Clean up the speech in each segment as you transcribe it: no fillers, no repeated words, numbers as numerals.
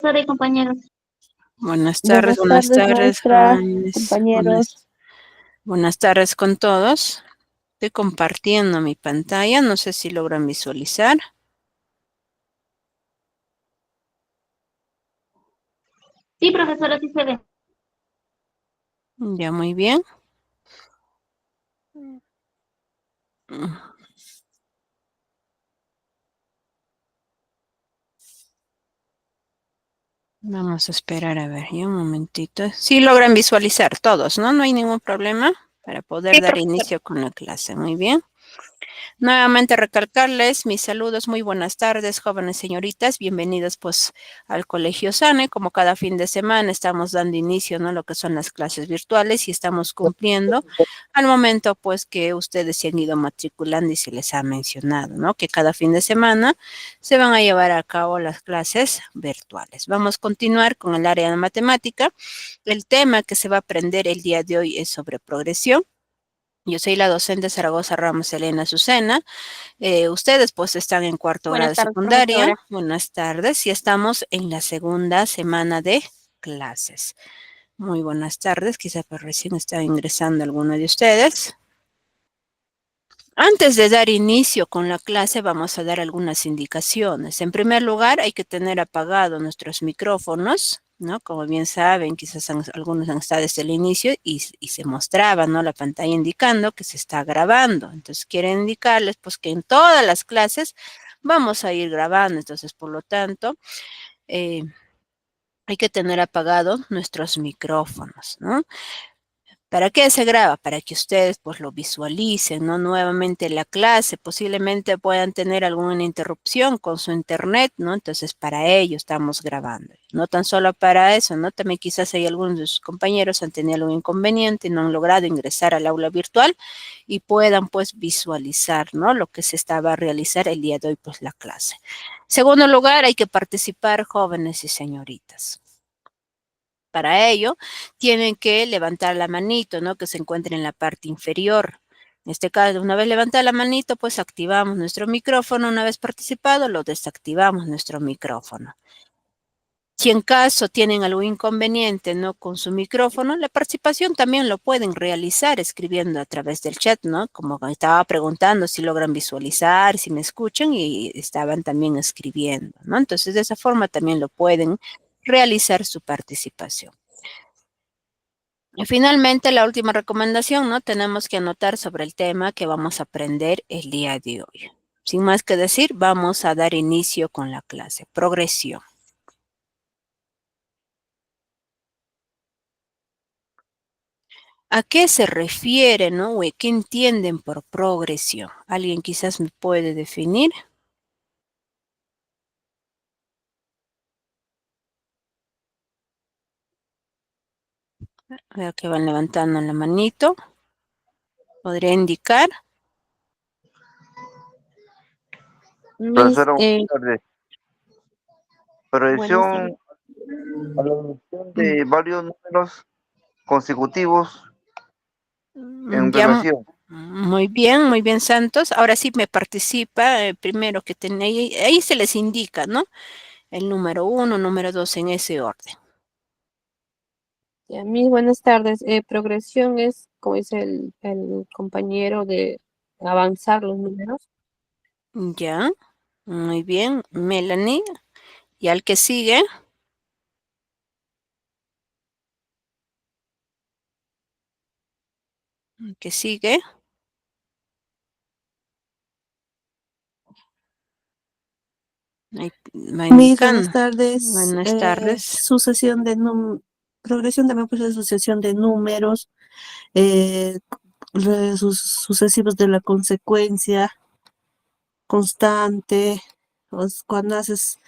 Sorry, compañeros. Buenas tardes, maestra, jóvenes. compañeros. Buenas tardes con todos. Estoy compartiendo mi pantalla. No sé si logran visualizar. Sí, profesora, sí se ve. Ya, muy bien. Vamos a esperar a ver, ya un momentito. Sí logran visualizar todos, ¿no? No hay ningún problema para poder dar inicio con la clase. Muy bien. Nuevamente recalcarles mis saludos, muy buenas tardes, jóvenes señoritas, bienvenidas pues al Colegio SANE. Como cada fin de semana estamos dando inicio, ¿no? Lo que son las clases virtuales y estamos cumpliendo al momento pues que ustedes se han ido matriculando y se les ha mencionado, ¿no? Que cada fin de semana se van a llevar a cabo las clases virtuales. Vamos a continuar con el área de matemática. El tema que se va a aprender el día de hoy es sobre progresión. Yo soy la docente Zaragoza Ramos Elena Azucena. Ustedes pues están en cuarto grado Buenas de tardes, secundaria. profesora. Buenas tardes. Y estamos en la segunda semana de clases. Muy buenas tardes. Quizá pues recién está ingresando alguno de ustedes. Antes de dar inicio con la clase, vamos a dar algunas indicaciones. En primer lugar, hay que tener apagados nuestros micrófonos, ¿no? Como bien saben, quizás algunos han estado desde el inicio y se mostraba, ¿no? La pantalla indicando que se está grabando. Entonces, quieren indicarles, pues, que en todas las clases vamos a ir grabando. Entonces, por lo tanto, eh, hay que tener apagados nuestros micrófonos, ¿no? ¿Para qué se graba? Para que ustedes pues lo visualicen, ¿no? Nuevamente la clase, posiblemente puedan tener alguna interrupción con su internet, ¿no? Entonces para ello estamos grabando. No tan solo para eso, ¿no? También quizás hay algunos de sus compañeros han tenido algún inconveniente, no han logrado ingresar al aula virtual y puedan pues visualizar, ¿no? Lo que se estaba a realizar el día de hoy, pues la clase. En segundo lugar, hay que participar jóvenes y señoritas. Para ello, tienen que levantar la manito, ¿no? Que se encuentre en la parte inferior. En este caso, una vez levantada la manito, pues activamos nuestro micrófono. Una vez participado, lo desactivamos nuestro micrófono. Si en caso tienen algún inconveniente, ¿no? Con su micrófono, la participación también lo pueden realizar escribiendo a través del chat, ¿no? Como estaba preguntando si logran visualizar, si me escuchan y estaban también escribiendo, ¿no? Entonces, de esa forma también lo pueden realizar su participación. Y finalmente, la última recomendación, ¿no? Tenemos que anotar sobre el tema que vamos a aprender el día de hoy. Sin más que decir, vamos a dar inicio con la clase. Progresión. ¿A qué se refiere, no? ¿O qué entienden por progresión? ¿Alguien quizás me puede definir? Veo que van levantando la manito. ¿Podría indicar? Profesora, buenas tardes. Buenas tardes. Progresión a la evolución de varios números consecutivos en Ya, relación. muy bien, Santos. Ahora sí me participa, primero que tenéis, ahí se les indica, ¿no? El número 1, número 2 en ese orden. A mí, buenas tardes. Progresión es, como dice el compañero, de avanzar los números. Ya, muy bien, Melanie. Y al que sigue, el que sigue, ahí va Mis buenas indicando. tardes. Buenas tardes. Sucesión de progresión también pues es sucesión de números, eh, sucesivos de la consecuencia constante. Cuando haces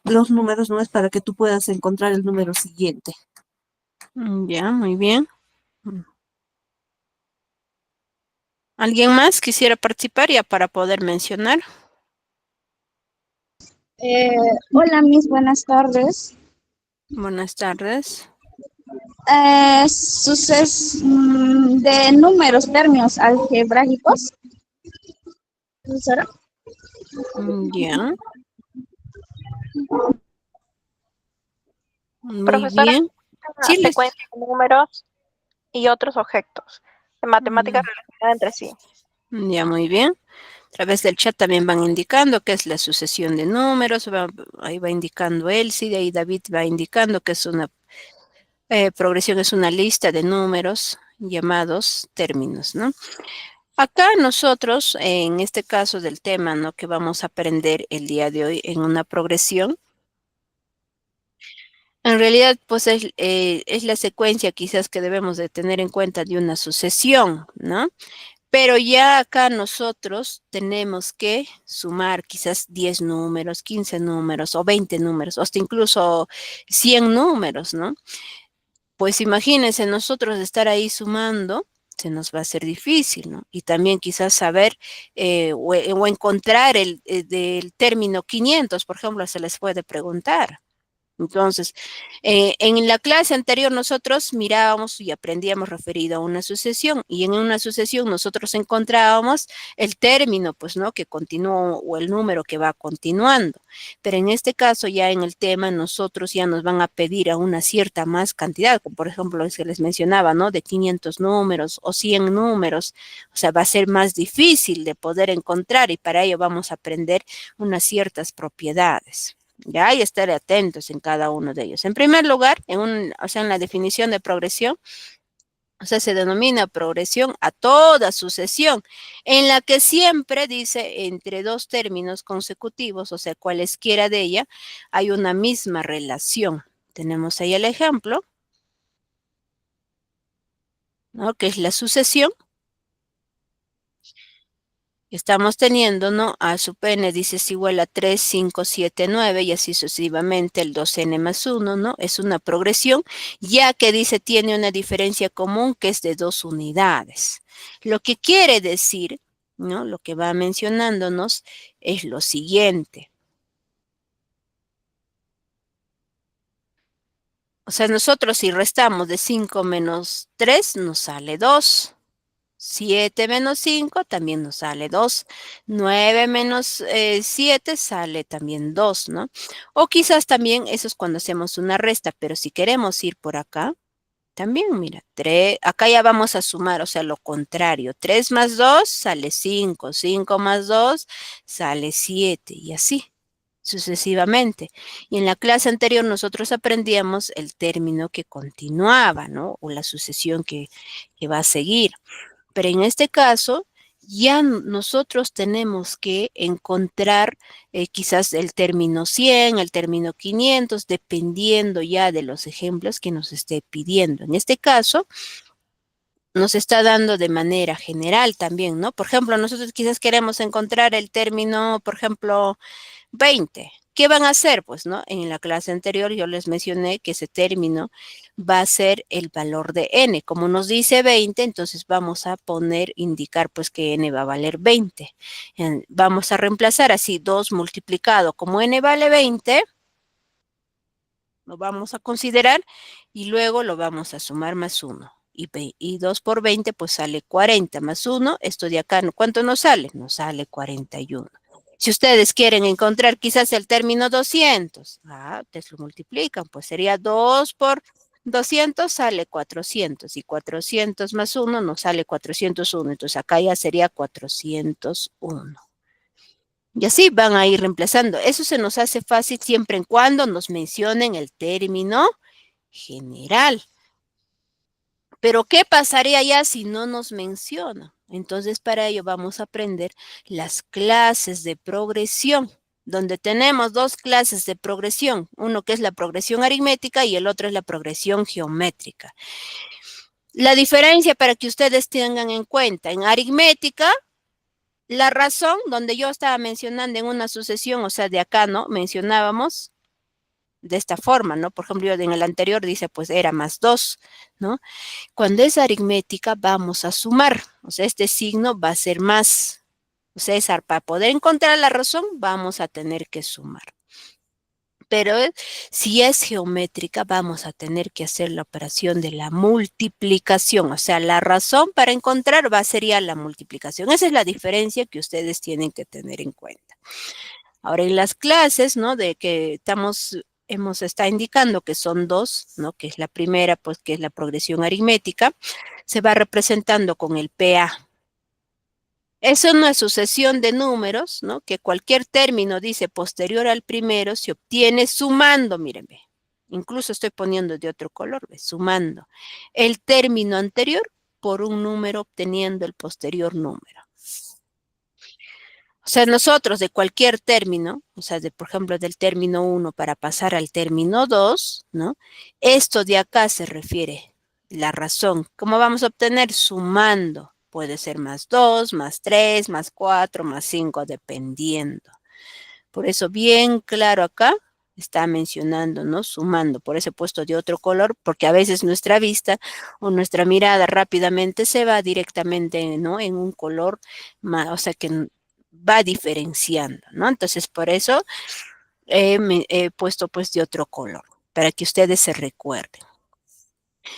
los números no es para que tú puedas encontrar el número siguiente. Ya, muy bien. ¿Alguien más quisiera participar ya para poder mencionar? Hola, mis buenas tardes. Buenas tardes. De números, términos algebraicos. ¿Profesora? Ya. Muy Profesora, bien. una Sí, secuencia de números y otros objetos de matemáticas relacionadas entre sí. ya muy bien. A través del chat también van indicando qué es la sucesión de números. Ahí va indicando Elsie, de ahí David va indicando que es una progresión, es una lista de números llamados términos, ¿no? Acá nosotros, en este caso del tema, ¿no?, que vamos a aprender el día de hoy en una progresión, en realidad, pues es la secuencia quizás que debemos de tener en cuenta de una sucesión, ¿no? Pero ya acá nosotros tenemos que sumar quizás 10 números, 15 números o 20 números, o hasta incluso 100 números, ¿no? Pues imagínense, nosotros estar ahí sumando, se nos va a hacer difícil, ¿no? Y también quizás saber o encontrar del término 500, por ejemplo, se les puede preguntar. Entonces, en la clase anterior nosotros mirábamos y aprendíamos referido a una sucesión y en una sucesión nosotros encontrábamos el término, pues, ¿no?, que continúa o el número que va continuando. Pero en este caso ya en el tema nosotros ya nos van a pedir a una cierta más cantidad, como por ejemplo es que les mencionaba, ¿no?, de 500 números o 100 números. O sea, va a ser más difícil de poder encontrar y para ello vamos a aprender unas ciertas propiedades. Ya, y estar atentos en cada uno de ellos. En primer lugar, o sea, en la definición de progresión, o sea, se denomina progresión a toda sucesión, en la que siempre dice entre dos términos consecutivos, o sea, cualesquiera de ella, hay una misma relación. Tenemos ahí el ejemplo, ¿no?, que es la sucesión. Estamos teniendo, ¿no?, A sub n dice es igual a 3, 5, 7, 9 y así sucesivamente el 2n más 1, ¿no? Es una progresión, ya que dice tiene una diferencia común que es de 2 unidades. Lo que quiere decir, ¿no?, lo que va mencionándonos es lo siguiente. O sea, nosotros si restamos de 5 menos 3 nos sale 2. 7 menos 5 también nos sale 2. 9 menos 7 sale también 2, ¿no? O quizás también eso es cuando hacemos una resta, pero si queremos ir por acá, también, mira, acá ya vamos a sumar, o sea, lo contrario. 3 más 2 sale 5, 5 más 2 sale 7 y así sucesivamente. Y en la clase anterior nosotros aprendíamos el término que continuaba, ¿no? O la sucesión que va a seguir. Pero en este caso, ya nosotros tenemos que encontrar quizás el término 100, el término 500, dependiendo ya de los ejemplos que nos esté pidiendo. En este caso, nos está dando de manera general también, ¿no? Por ejemplo, nosotros quizás queremos encontrar el término, por ejemplo, 20. ¿Qué van a hacer? Pues, ¿no? En la clase anterior yo les mencioné que ese término va a ser el valor de n. Como nos dice 20, entonces vamos a indicar pues que n va a valer 20. Vamos a reemplazar así 2 multiplicado. Como n vale 20, lo vamos a considerar y luego lo vamos a sumar más 1. Y 2 por 20 pues sale 40 más 1. Esto de acá, ¿cuánto nos sale? Nos sale 41. Si ustedes quieren encontrar quizás el término 200, ustedes lo multiplican, pues sería 2 por 200 sale 400 y 400 más 1 nos sale 401. Entonces acá ya sería 401. Y así van a ir reemplazando. Eso se nos hace fácil siempre y cuando nos mencionen el término general. Pero ¿qué pasaría ya si no nos menciona? Entonces, para ello vamos a aprender las clases de progresión, donde tenemos dos clases de progresión, uno que es la progresión aritmética y el otro es la progresión geométrica. La diferencia para que ustedes tengan en cuenta, en aritmética, la razón, donde yo estaba mencionando en una sucesión, o sea, de acá, ¿no? Mencionábamos de esta forma, ¿no? Por ejemplo, en el anterior dice, pues era más 2, ¿no? Cuando es aritmética vamos a sumar, o sea, este signo va a ser más. O sea, para poder encontrar la razón vamos a tener que sumar. Pero si es geométrica vamos a tener que hacer la operación de la multiplicación. O sea, la razón para encontrar sería la multiplicación. Esa es la diferencia que ustedes tienen que tener en cuenta. Ahora, en las clases, ¿no?, de que estamos está indicando que son 2, ¿no? Que es la primera, pues que es la progresión aritmética, se va representando con el PA. Es una sucesión de números, ¿no? Que cualquier término dice posterior al primero se obtiene sumando, mírenme. Incluso estoy poniendo de otro color, ¿ve? Sumando el término anterior por un número obteniendo el posterior número. O sea, nosotros de cualquier término, o sea, por ejemplo, del término 1 para pasar al término 2, ¿no? Esto de acá se refiere la razón. ¿Cómo vamos a obtener? Sumando. Puede ser más 2, más 3, más 4, más 5, dependiendo. Por eso bien claro acá está mencionando, ¿no? Sumando. Por eso he puesto de otro color, porque a veces nuestra vista o nuestra mirada rápidamente se va directamente, ¿no? En un color, o sea que va diferenciando, ¿no? Entonces, por eso he puesto pues de otro color, para que ustedes se recuerden.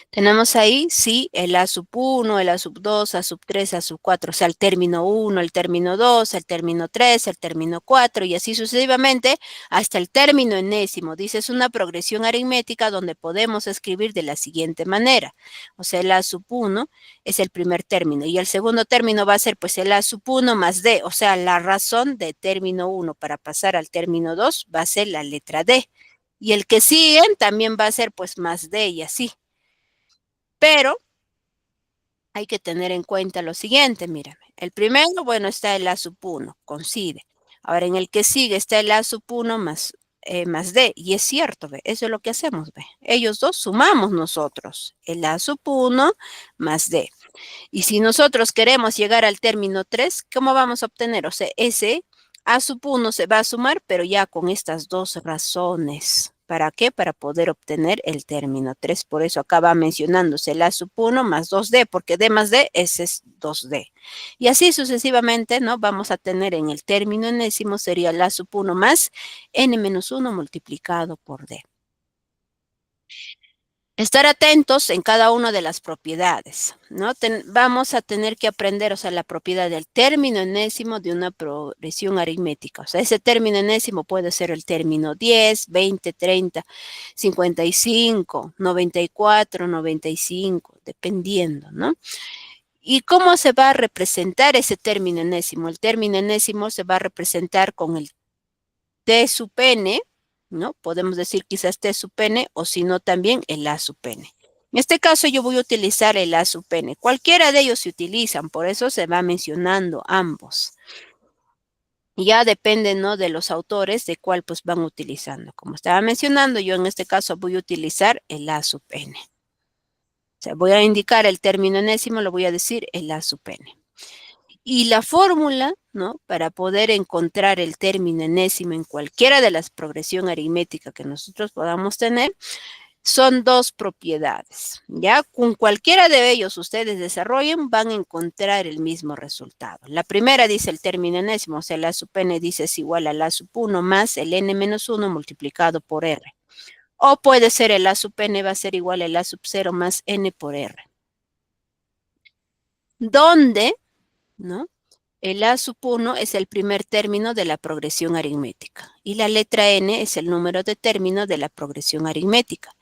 Tenemos ahí, sí, el A sub 1, el A sub 2, A sub 3, A sub 4, o sea, el término 1, el término 2, el término 3, el término 4 y así sucesivamente hasta el término enésimo. Dice, es una progresión aritmética donde podemos escribir de la siguiente manera. O sea, el A sub 1 es el primer término y el segundo término va a ser pues el A sub 1 más D, o sea, la razón de término 1 para pasar al término 2 va a ser la letra D. Y el que siguen también va a ser pues más D y así. Pero hay que tener en cuenta lo siguiente, mírame. El primero, bueno, está el A sub 1, coincide. Ahora, en el que sigue está el A sub 1 más D. Y es cierto, ¿ve? Eso es lo que hacemos, ¿ve? Ellos dos sumamos nosotros. El A sub 1 más D. Y si nosotros queremos llegar al término 3, ¿cómo vamos a obtener? O sea, ese A sub 1 se va a sumar, pero ya con estas dos razones. ¿Para qué? Para poder obtener el término 3. Por eso acá va mencionándose el A sub 1 más 2D, porque D más D, ese es 2D. Y así sucesivamente, ¿no? Vamos a tener en el término enésimo, sería el A sub 1 más N menos 1 multiplicado por D. Estar atentos en cada una de las propiedades, ¿no? Vamos a tener que aprender, o sea, la propiedad del término enésimo de una progresión aritmética. O sea, ese término enésimo puede ser el término 10, 20, 30, 55, 94, 95, dependiendo, ¿no? ¿Y cómo se va a representar ese término enésimo? El término enésimo se va a representar con el T sub n, ¿no? Podemos decir quizás T sub n o si no también el A sub n. En este caso yo voy a utilizar el A sub n. Cualquiera de ellos se utilizan, por eso se va mencionando ambos. Y ya depende, ¿no? De los autores de cuál pues van utilizando. Como estaba mencionando, yo en este caso voy a utilizar el A sub n. O sea, voy a indicar el término enésimo, lo voy a decir el A sub n. Y la fórmula, ¿no? Para poder encontrar el término enésimo en cualquiera de las progresiones aritméticas que nosotros podamos tener, son dos propiedades, ¿ya? Con cualquiera de ellos ustedes desarrollen, van a encontrar el mismo resultado. La primera dice el término enésimo, o sea, el A sub n dice es igual al A sub 1 más el n menos 1 multiplicado por r. O puede ser el A sub n va a ser igual al A sub 0 más n por r. Donde, ¿no? El A sub 1 es el primer término de la progresión aritmética y la letra n es el número de término de la progresión aritmética.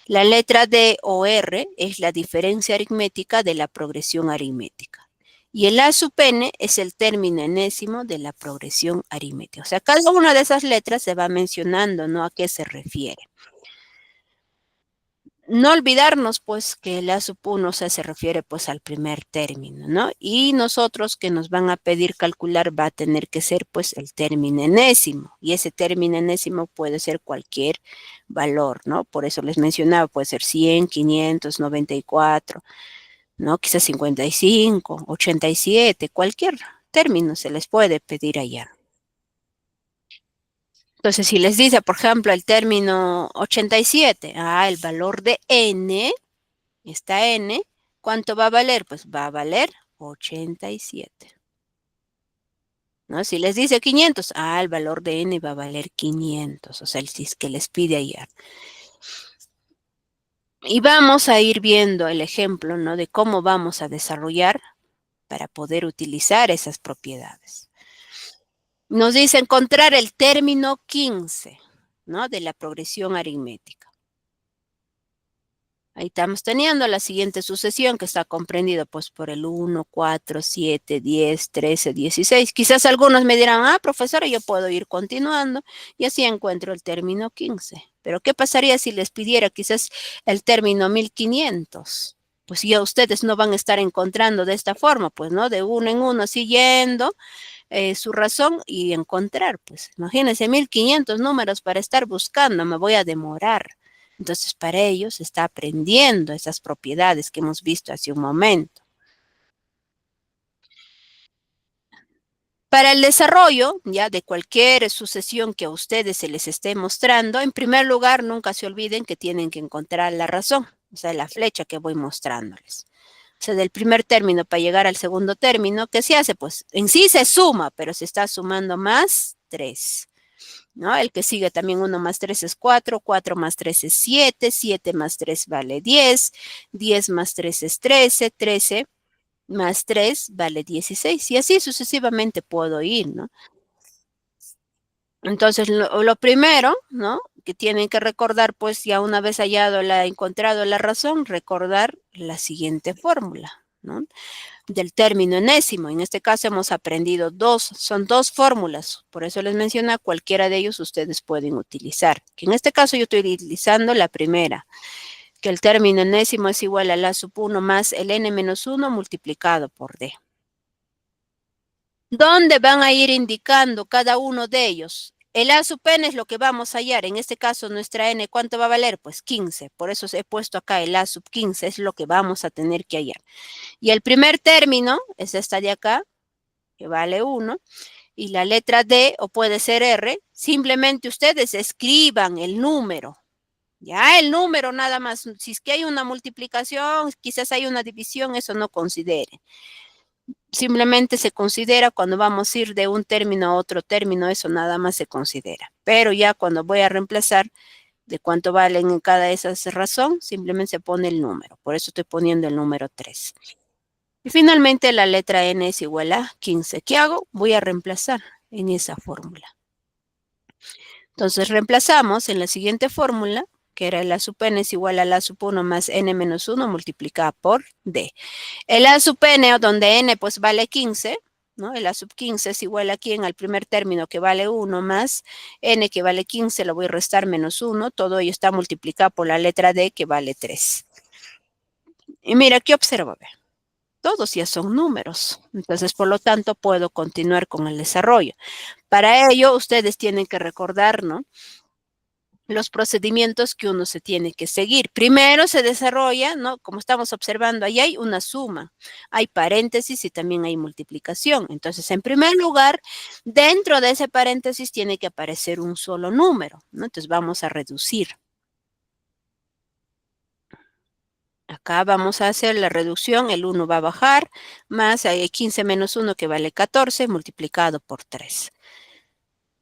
La letra D o R es la diferencia aritmética de la progresión aritmética. Y el A sub n es el término enésimo de la progresión aritmética. O sea, cada una de esas letras se va mencionando, ¿no? A qué se refiere. No olvidarnos, pues, que el A sub 1, o sea, se refiere, pues, al primer término, ¿no? Y nosotros que nos van a pedir calcular va a tener que ser, pues, el término enésimo. Y ese término enésimo puede ser cualquier valor, ¿no? Por eso les mencionaba, puede ser 100, 500, 94, ¿no? Quizás 55, 87, cualquier término se les puede pedir allá. Entonces, si les dice, por ejemplo, el término 87, el valor de n, esta n, ¿cuánto va a valer? Pues va a valer 87. ¿No? Si les dice 500, el valor de n va a valer 500, o sea, si es que les pide allá. Y vamos a ir viendo el ejemplo, ¿no? De cómo vamos a desarrollar para poder utilizar esas propiedades. Nos dice encontrar el término 15, ¿no? De la progresión aritmética. Ahí estamos teniendo la siguiente sucesión que está comprendido pues por el 1, 4, 7, 10, 13, 16. Quizás algunos me dirán, profesora, yo puedo ir continuando y así encuentro el término 15. Pero ¿qué pasaría si les pidiera quizás el término 1500? Pues ya ustedes no van a estar encontrando de esta forma, pues, ¿no? De uno en uno, siguiendo su razón y encontrar, pues, imagínense 1500 números para estar buscando, me voy a demorar. Entonces, para ellos está aprendiendo esas propiedades que hemos visto hace un momento. Para el desarrollo, ya de cualquier sucesión que a ustedes se les esté mostrando, en primer lugar, nunca se olviden que tienen que encontrar la razón, o sea, la flecha que voy mostrándoles. O sea, del primer término para llegar al segundo término, ¿qué se hace? Pues en sí se suma, pero se está sumando más 3. ¿No? El que sigue también 1 más 3 es 4, 4 más 3 es 7, 7 más 3 vale 10, 10 más 3 es 13, 13 más 3 vale 16 y así sucesivamente puedo ir, ¿no? Entonces, lo primero, ¿no? Que tienen que recordar, pues ya una vez encontrado la razón, recordar la siguiente fórmula, ¿no? Del término enésimo. En este caso hemos aprendido son dos fórmulas. Por eso les menciono, cualquiera de ellos ustedes pueden utilizar. Que en este caso yo estoy utilizando la primera, que el término enésimo es igual a la sub 1 más el n menos 1 multiplicado por d. ¿Dónde van a ir indicando cada uno de ellos? El a sub n es lo que vamos a hallar. En este caso, nuestra n, ¿cuánto va a valer? Pues 15. Por eso he puesto acá el a sub 15, es lo que vamos a tener que hallar. Y el primer término es esta de acá, que vale 1. Y la letra D, o puede ser R, simplemente ustedes escriban el número. Ya, el número nada más. Si es que hay una multiplicación, quizás hay una división, eso no considere. Simplemente se considera cuando vamos a ir de un término a otro término, eso nada más se considera. Pero ya cuando voy a reemplazar de cuánto valen en cada esa razón, simplemente se pone el número. Por eso estoy poniendo el número 3. Y finalmente la letra n es igual a 15. ¿Qué hago? Voy a reemplazar en esa fórmula. Entonces reemplazamos en la siguiente fórmula, que era el a sub n es igual a la sub 1 más n menos 1 multiplicada por d. El a sub n, donde n pues vale 15, ¿no? El a sub 15 es igual aquí al primer término que vale 1 más n que vale 15, lo voy a restar menos 1. Todo ello está multiplicado por la letra d que vale 3. Y mira, ¿qué observo? Todos ya son números. Entonces, por lo tanto, puedo continuar con el desarrollo. Para ello, ustedes tienen que recordar, ¿no? Los procedimientos que uno se tiene que seguir. Primero se desarrolla, ¿no? Como estamos observando, ahí hay una suma, hay paréntesis y también hay multiplicación. Entonces, en primer lugar, dentro de ese paréntesis tiene que aparecer un solo número, ¿no? Entonces, vamos a reducir. Acá vamos a hacer la reducción, el 1 va a bajar, más hay 15 menos 1 que vale 14, multiplicado por 3.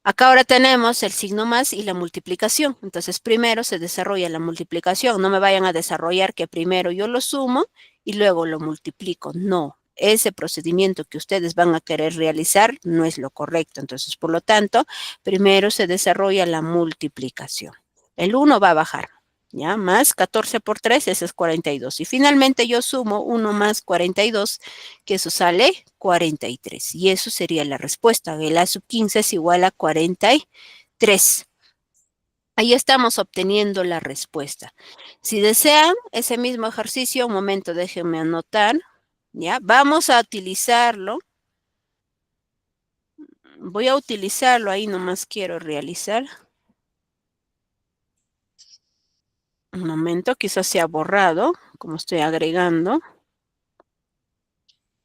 Acá ahora tenemos el signo más y la multiplicación. Entonces, primero se desarrolla la multiplicación. No me vayan a desarrollar que primero yo lo sumo y luego lo multiplico. No, ese procedimiento que ustedes van a querer realizar no es lo correcto. Entonces, por lo tanto, primero se desarrolla la multiplicación. El 1 va a bajar. ¿Ya? Más 14 por 3, eso es 42. Y finalmente yo sumo 1 más 42, que eso sale 43. Y eso sería la respuesta. El a sub 15 es igual a 43. Ahí estamos obteniendo la respuesta. Si desean ese mismo ejercicio, un momento, déjenme anotar. ¿Ya? Vamos a utilizarlo. Voy a utilizarlo, ahí nomás quiero realizar. Un momento, quizás se ha borrado, como estoy agregando.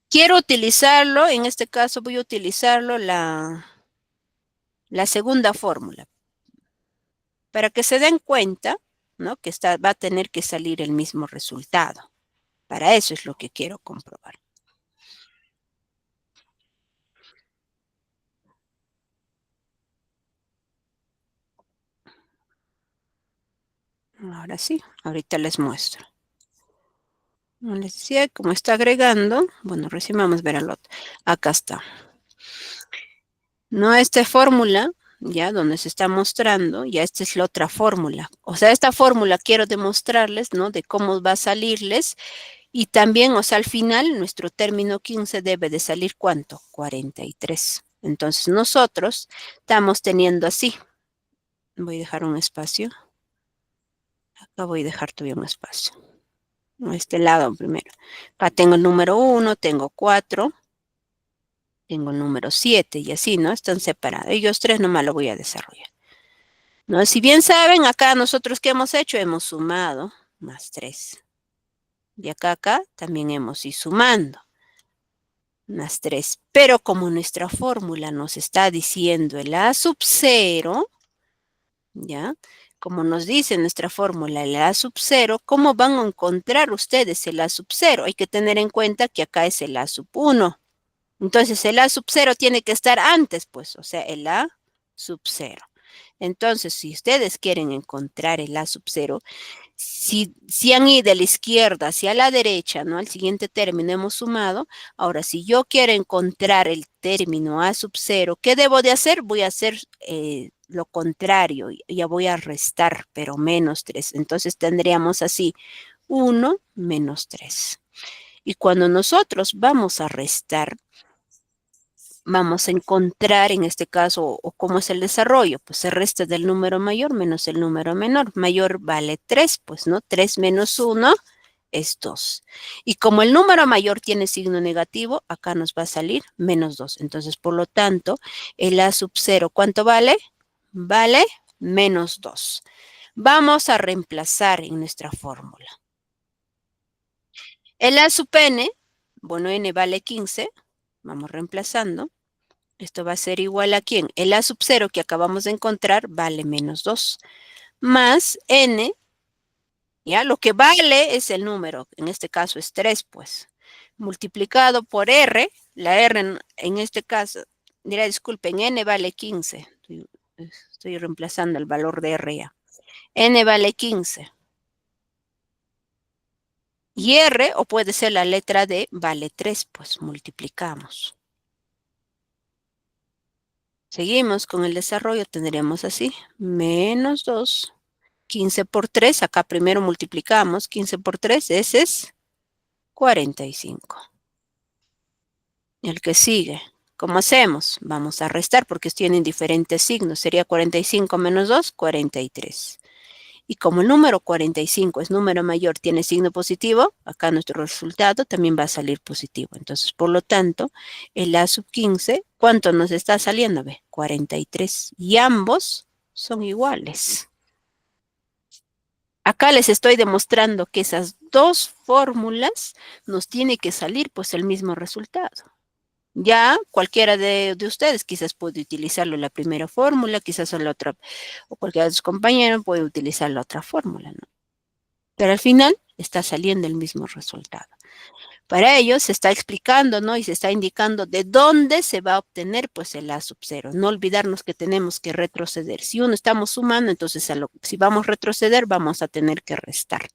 Quiero utilizarlo, en este caso voy a utilizarlo la segunda fórmula. Para que se den cuenta, ¿no? Que va a tener que salir el mismo resultado. Para eso es lo que quiero comprobar. Ahora sí, ahorita les muestro. Como les decía, como está agregando, bueno, recién vamos a ver al otro. Acá está. No, esta fórmula, ya donde se está mostrando, ya esta es la otra fórmula. O sea, esta fórmula quiero demostrarles, ¿no? De cómo va a salirles. Y también, o sea, al final, nuestro término 15 debe de salir, ¿cuánto? 43. Entonces, nosotros estamos teniendo así. Voy a dejar un espacio. Acá voy a dejar todavía un espacio. A este lado primero. Acá tengo el número 1, tengo 4, tengo el número 7 y así, ¿no? Están separados. Ellos tres nomás lo voy a desarrollar. ¿No? Si bien saben, acá nosotros ¿qué hemos hecho? Hemos sumado más 3. Y acá también hemos ido sumando más 3. Pero como nuestra fórmula nos está diciendo el A sub 0, ¿ya? Como nos dice nuestra fórmula el A sub 0, ¿cómo van a encontrar ustedes el A sub 0? Hay que tener en cuenta que acá es el A sub 1. Entonces el A sub 0 tiene que estar antes, pues, o sea, el A sub 0. Entonces, si ustedes quieren encontrar el A sub 0, si han ido de la izquierda hacia la derecha, ¿no? Al siguiente término hemos sumado. Ahora, si yo quiero encontrar el término A sub 0, ¿qué debo de hacer? Voy a hacer lo contrario. Ya voy a restar, pero menos 3. Entonces tendríamos así 1 menos 3. Y cuando nosotros vamos a restar, vamos a encontrar en este caso, o cómo es el desarrollo, pues se resta del número mayor menos el número menor. Mayor vale 3, pues, ¿no? 3 menos 1 es 2. Y como el número mayor tiene signo negativo, acá nos va a salir menos 2. Entonces, por lo tanto, el A sub 0, ¿cuánto vale? Vale menos 2. Vamos a reemplazar en nuestra fórmula. El A sub n, bueno, n vale 15. Vamos reemplazando. Esto va a ser igual a ¿quién? El A sub 0 que acabamos de encontrar vale menos 2. Más n, ya lo que vale es el número, en este caso es 3, pues. Multiplicado por r, la r en este caso, dirá, disculpen, n vale 15. Estoy reemplazando el valor de r ya. N vale 15. Y r, o puede ser la letra D, vale 3, pues multiplicamos. Seguimos con el desarrollo, tendríamos así, menos 2, 15 por 3, acá primero multiplicamos, 15 por 3, ese es 45. El que sigue, ¿cómo hacemos? Vamos a restar porque tienen diferentes signos, sería 45 menos 2, 43. Y como el número 45 es número mayor, tiene signo positivo, acá nuestro resultado también va a salir positivo. Entonces, por lo tanto, el A sub 15, ¿cuánto nos está saliendo? Ve, 43. Y ambos son iguales. Acá les estoy demostrando que esas dos fórmulas nos tiene que salir pues el mismo resultado. Ya cualquiera de ustedes quizás puede utilizarlo la primera fórmula, quizás la otra, o cualquiera de sus compañeros puede utilizar la otra fórmula, ¿no? Pero al final está saliendo el mismo resultado. Para ello se está explicando, ¿no? Y se está indicando de dónde se va a obtener pues el A sub 0. No olvidarnos que tenemos que retroceder. Si uno estamos sumando, entonces si vamos a retroceder, vamos a tener que restar.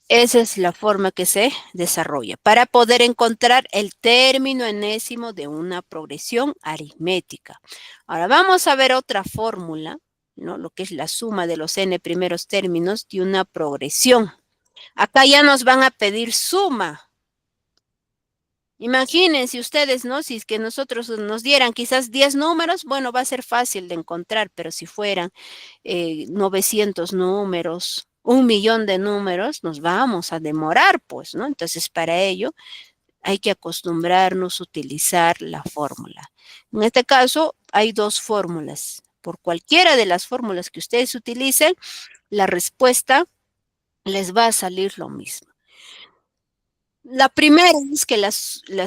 Esa es la forma que se desarrolla para poder encontrar el término enésimo de una progresión aritmética. Ahora vamos a ver otra fórmula, ¿no? Lo que es la suma de los n primeros términos de una progresión. Acá ya nos van a pedir suma. Imagínense ustedes, ¿no? Si es que nosotros nos dieran quizás 10 números, bueno, va a ser fácil de encontrar, pero si fueran 900 números, 1.000.000 de números, nos vamos a demorar, pues, ¿no? Entonces, para ello, hay que acostumbrarnos a utilizar la fórmula. En este caso, hay dos fórmulas. Por cualquiera de las fórmulas que ustedes utilicen, la respuesta les va a salir lo mismo. La primera es que la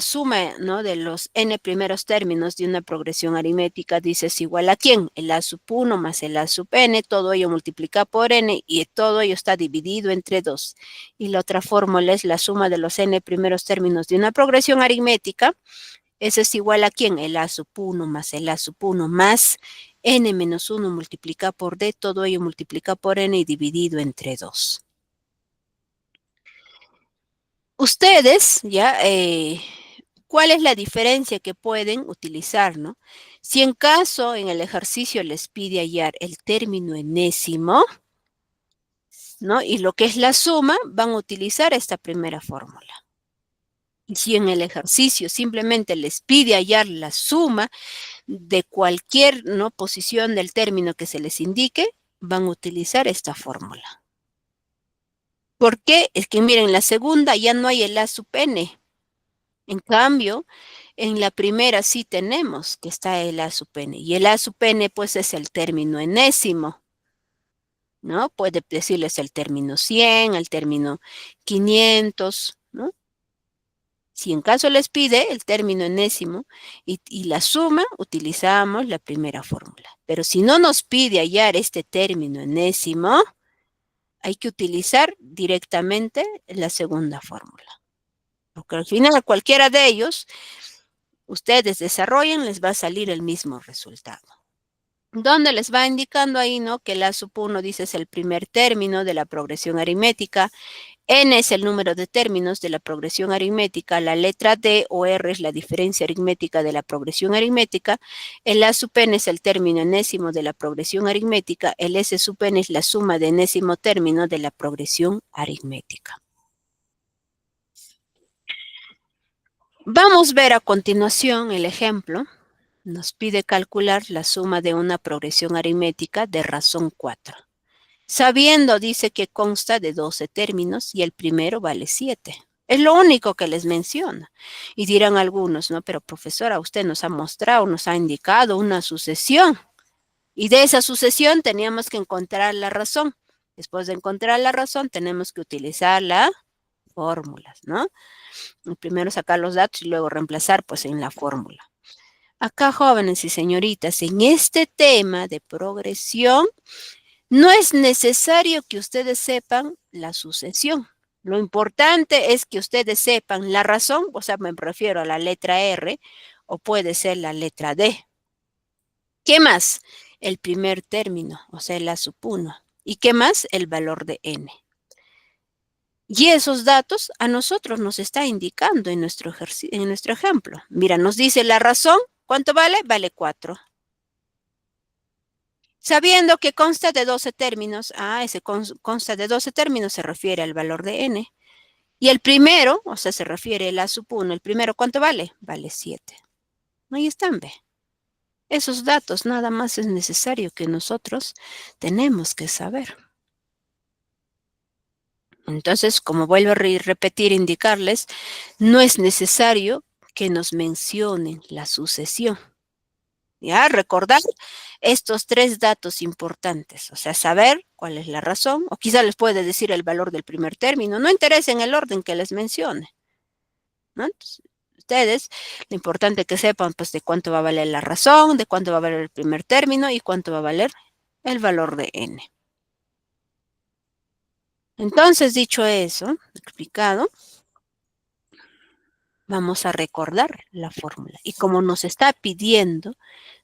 suma, ¿no? De los n primeros términos de una progresión aritmética dice es igual a ¿quién? El A sub 1 más el A sub n, todo ello multiplica por n y todo ello está dividido entre 2. Y la otra fórmula es la suma de los n primeros términos de una progresión aritmética. Eso es igual a ¿quién? El A sub 1 más el A sub 1 más n menos 1 multiplica por d, todo ello multiplica por n y dividido entre 2. Ustedes ya ¿Cuál es la diferencia que pueden utilizar, no? Si en caso en el ejercicio les pide hallar el término enésimo, ¿no? Y lo que es la suma, van a utilizar esta primera fórmula. Y si en el ejercicio simplemente les pide hallar la suma de cualquier, ¿no?, posición del término que se les indique, van a utilizar esta fórmula. ¿Por qué? Es que miren, en la segunda ya no hay el a sub n. En cambio, en la primera sí tenemos que está el a sub n. Y el a sub n pues es el término enésimo, ¿no? Puede decirles el término 100, el término 500, ¿no? Si en caso les pide el término enésimo y la suma, utilizamos la primera fórmula. Pero si no nos pide hallar este término enésimo, hay que utilizar directamente la segunda fórmula. Porque al final cualquiera de ellos, ustedes desarrollen, les va a salir el mismo resultado. Donde les va indicando ahí, ¿no?, que la sub 1 dice es el primer término de la progresión aritmética, n es el número de términos de la progresión aritmética, la letra D o R es la diferencia aritmética de la progresión aritmética, el A sub n es el término enésimo de la progresión aritmética, el S sub n es la suma de enésimo término de la progresión aritmética. Vamos a ver a continuación el ejemplo. Nos pide calcular la suma de una progresión aritmética de razón 4. Sabiendo, dice, que consta de 12 términos y el primero vale 7. Es lo único que les menciona. Y dirán algunos, no, pero profesora, usted nos ha mostrado, nos ha indicado una sucesión. Y de esa sucesión teníamos que encontrar la razón. Después de encontrar la razón, tenemos que utilizar las fórmulas, ¿no? Primero sacar los datos y luego reemplazar, pues, en la fórmula. Acá, jóvenes y señoritas, en este tema de progresión, no es necesario que ustedes sepan la sucesión. Lo importante es que ustedes sepan la razón, o sea, me refiero a la letra R, o puede ser la letra D. ¿Qué más? El primer término, o sea, la sub 1. ¿Y qué más? El valor de n. Y esos datos a nosotros nos está indicando en nuestro ejemplo. Mira, nos dice la razón. ¿Cuánto vale? Vale 4. Sabiendo que consta de 12 términos, ese consta de 12 términos se refiere al valor de n. Y el primero, o sea, se refiere a la sub 1. ¿El primero cuánto vale? Vale 7. Ahí están, ve. Esos datos nada más es necesario que nosotros tenemos que saber. Entonces, como vuelvo a repetir, indicarles, no es necesario que nos mencionen la sucesión. ¿Ya? Recordar estos 3 datos importantes, o sea, saber cuál es la razón, o quizá les puede decir el valor del primer término, no interesa en el orden que les mencione, ¿no? Entonces, ustedes, lo importante que sepan, pues, de cuánto va a valer la razón, de cuánto va a valer el primer término y cuánto va a valer el valor de n. Entonces, dicho eso, explicado, vamos a recordar la fórmula. Y como nos está pidiendo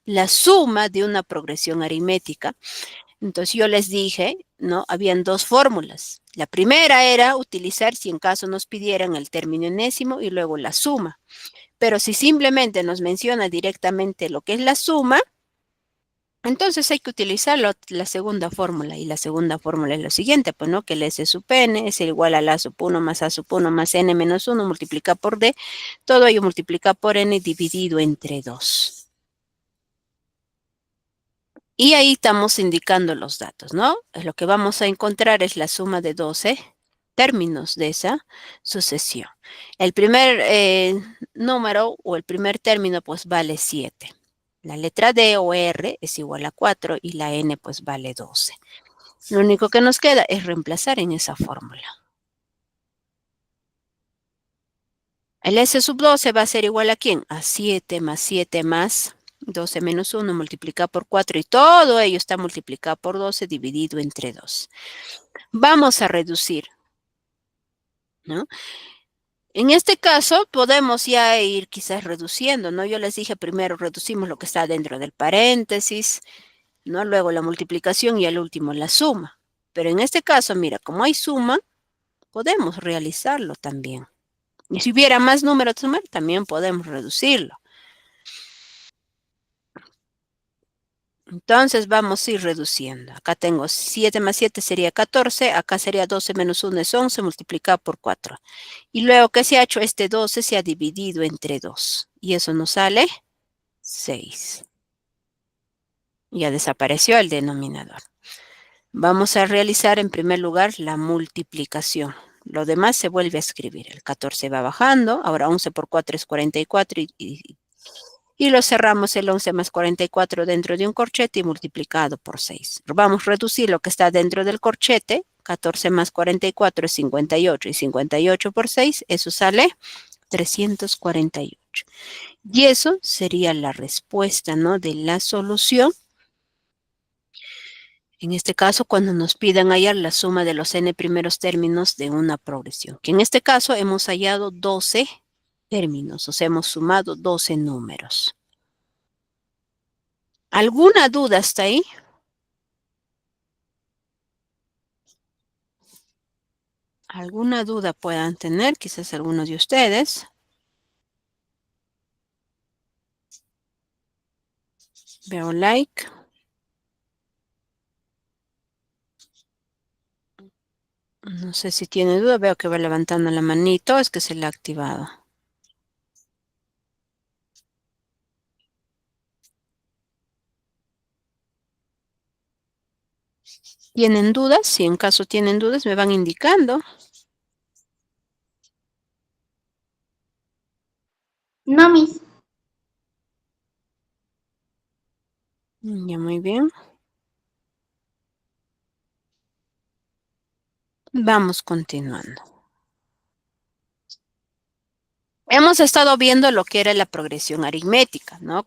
la suma de una progresión aritmética, entonces yo les dije, ¿no? Habían 2 fórmulas. La primera era utilizar, si en caso nos pidieran, el término enésimo y luego la suma. Pero si simplemente nos menciona directamente lo que es la suma, entonces hay que utilizar la segunda fórmula. Y la segunda fórmula es lo siguiente, pues, ¿no? Que el S sub n es igual a la sub 1 más a sub 1 más n menos 1 multiplica por d. Todo ello multiplica por n dividido entre 2. Y ahí estamos indicando los datos, ¿no? Lo que vamos a encontrar es la suma de 12 términos de esa sucesión. El primer número o el primer término pues vale 7. La letra D o R es igual a 4 y la N pues vale 12. Lo único que nos queda es reemplazar en esa fórmula. El S sub 12 va a ser igual a ¿quién? A 7 más 7 más 12 menos 1 multiplicado por 4 y todo ello está multiplicado por 12 dividido entre 2. Vamos a reducir, ¿no? En este caso podemos ya ir quizás reduciendo, ¿no? Yo les dije primero reducimos lo que está dentro del paréntesis, ¿no? Luego la multiplicación y al último la suma. Pero en este caso, mira, como hay suma, podemos realizarlo también. Y si hubiera más números, también podemos reducirlo. Entonces vamos a ir reduciendo. Acá tengo 7 más 7 sería 14. Acá sería 12 menos 1 es 11 multiplicado por 4. Y luego, ¿qué se ha hecho? Este 12 se ha dividido entre 2. Y eso nos sale 6. Ya desapareció el denominador. Vamos a realizar en primer lugar la multiplicación. Lo demás se vuelve a escribir. El 14 va bajando. Ahora 11 por 4 es 44 y lo cerramos el 11 más 44 dentro de un corchete y multiplicado por 6. Vamos a reducir lo que está dentro del corchete. 14 más 44 es 58 y 58 por 6, eso sale 348. Y eso sería la respuesta, ¿no?, de la solución. En este caso, cuando nos pidan hallar la suma de los n primeros términos de una progresión, que en este caso hemos hallado 12 términos, o sea, hemos sumado 12 números. ¿Alguna duda hasta ahí? ¿Alguna duda puedan tener? Quizás algunos de ustedes. Veo like. No sé si tiene duda. Veo que va levantando la manito. Es que se le ha activado. ¿Tienen dudas? Si en caso tienen dudas, me van indicando. No, Miss. Ya, muy bien. Vamos continuando. Hemos estado viendo lo que era la progresión aritmética, ¿no?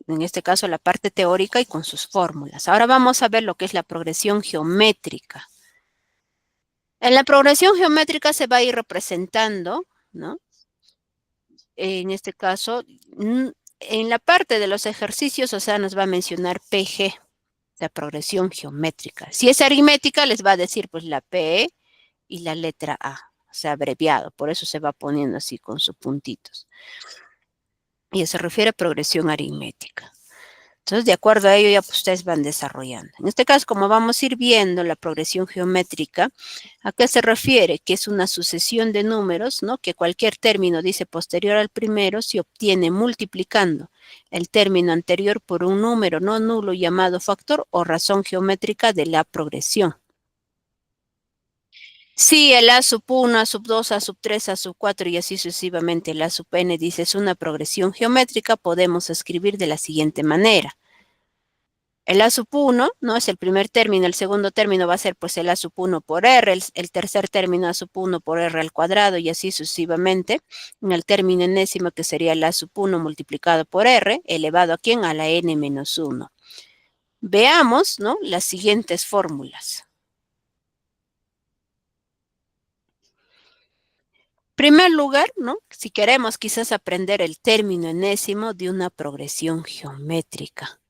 En este caso, la parte teórica y con sus fórmulas. Ahora vamos a ver lo que es la progresión geométrica. En la progresión geométrica se va a ir representando, ¿no? En este caso, en la parte de los ejercicios, o sea, nos va a mencionar PG, la progresión geométrica. Si es aritmética, les va a decir pues la P y la letra A, o sea, abreviado, por eso se va poniendo así con sus puntitos. Y se refiere a progresión aritmética. Entonces, de acuerdo a ello, ya pues, ustedes van desarrollando. En este caso, como vamos a ir viendo la progresión geométrica, ¿a qué se refiere? Que es una sucesión de números, ¿no? Que cualquier término, dice, posterior al primero, se obtiene multiplicando el término anterior por un número no nulo llamado factor o razón geométrica de la progresión. Si el A sub 1, A sub 2, A sub 3, A sub 4 y así sucesivamente el A sub n dice es una progresión geométrica, podemos escribir de la siguiente manera. El A sub 1, ¿no? Es el primer término, el segundo término va a ser pues el A sub 1 por R, el tercer término A sub 1 por R al cuadrado y así sucesivamente. En el término enésimo que sería el A sub 1 multiplicado por R, elevado a ¿quién? A la n menos 1. Veamos, ¿no?, las siguientes fórmulas. Primer lugar, ¿no?, si queremos quizás aprender el término enésimo de una progresión geométrica.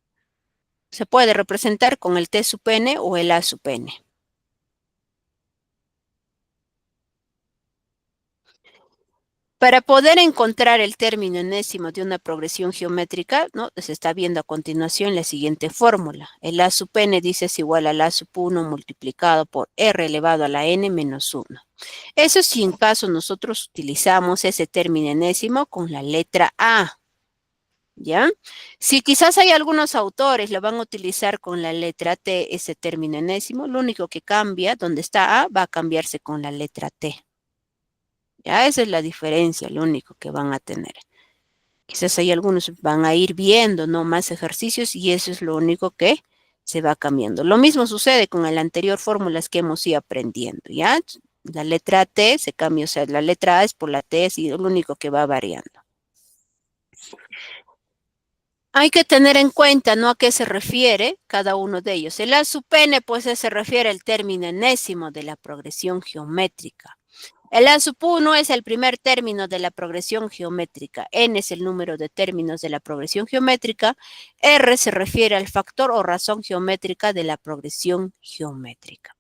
Se puede representar con el T sub n o el A sub n. Para poder encontrar el término enésimo de una progresión geométrica, ¿no?, se está viendo a continuación la siguiente fórmula. El A sub n dice es igual al A sub 1 multiplicado por R elevado a la n menos 1. Eso si en caso nosotros utilizamos ese término enésimo con la letra A. ¿Ya? Si quizás hay algunos autores lo van a utilizar con la letra T, ese término enésimo, lo único que cambia, donde está A, va a cambiarse con la letra T. Ya, esa es la diferencia, lo único que van a tener. Quizás hay algunos van a ir viendo, ¿no?, más ejercicios y eso es lo único que se va cambiando. Lo mismo sucede con la anterior fórmulas que hemos ido aprendiendo, ¿ya? La letra T se cambia, o sea, la letra A es por la T, es lo único que va variando. Hay que tener en cuenta, ¿no?, a qué se refiere cada uno de ellos. El A sub n, pues, se refiere al término enésimo de la progresión geométrica. El A sub 1 es el primer término de la progresión geométrica. N es el número de términos de la progresión geométrica. R se refiere al factor o razón geométrica de la progresión geométrica.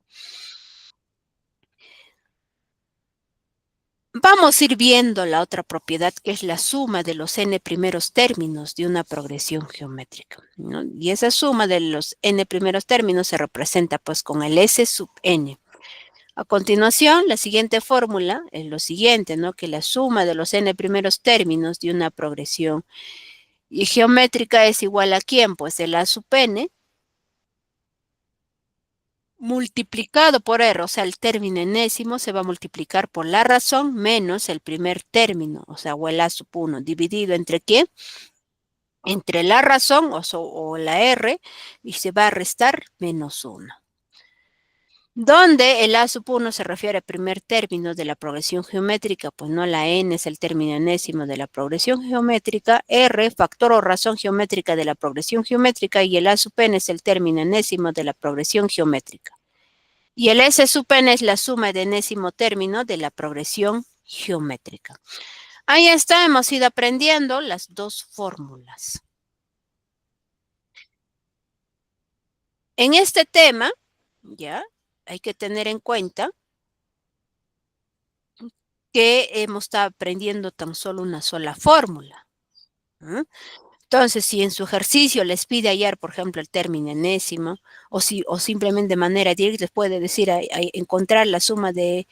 Vamos a ir viendo la otra propiedad, que es la suma de los n primeros términos de una progresión geométrica, ¿no? Y esa suma de los n primeros términos se representa pues con el s sub n. A continuación, la siguiente fórmula es lo siguiente, ¿no? Que la suma de los n primeros términos de una progresión geométrica es igual a ¿quién? Pues el a sub n multiplicado por r, o sea, el término enésimo se va a multiplicar por la razón menos el primer término, o sea, o el a sub 1, dividido entre ¿quién? Entre la razón o la r, y se va a restar menos 1. Donde el a sub 1 se refiere al primer término de la progresión geométrica, pues no, la n es el término enésimo de la progresión geométrica, r, factor o razón geométrica de la progresión geométrica, y el a sub n es el término enésimo de la progresión geométrica. Y el s sub n es la suma de enésimo término de la progresión geométrica. Ahí está, hemos ido aprendiendo las dos fórmulas. En este tema, ya, hay que tener en cuenta que hemos estado aprendiendo tan solo una sola fórmula. Entonces, si en su ejercicio les pide hallar, por ejemplo, el término enésimo, o simplemente de manera directa les puede decir encontrar la suma de